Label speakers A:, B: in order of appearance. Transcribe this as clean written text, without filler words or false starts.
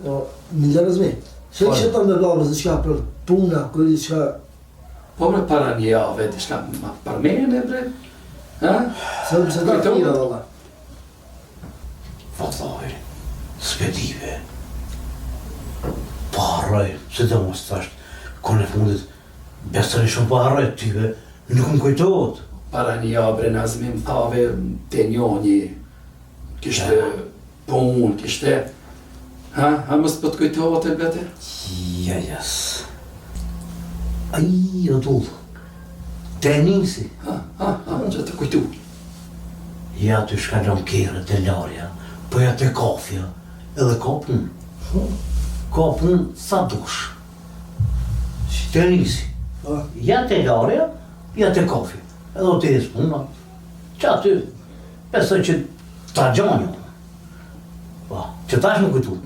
A: Mila Razmi, që ta me babës diçka për puna, kërë diçka...
B: Po bre, para një jave, diçka ma përmene, bre? Ha?
A: Se ta tira, valla.
C: Vallaj, s'pedive. Paraj, se të mos thasht, kone fundit, besër e shumë paraj tyve, nuk më kujtojt.
B: Para një jave, bre, Nazmi më thave të njoni, kishte pun, kishte... Ha mos po të kujtohet e bete?
C: Jas. Ai, o dull. Tenisi.
B: Që të kujtu.
C: Ja të shkallon kere të larja, po ja të kafja, edhe kapën. Kapën sa dush. Tenisi. Ja të larja, ja të kafja, edhe o të jesë puna. Që aty, besoj që ta gjanjo. Që tash më kujtu.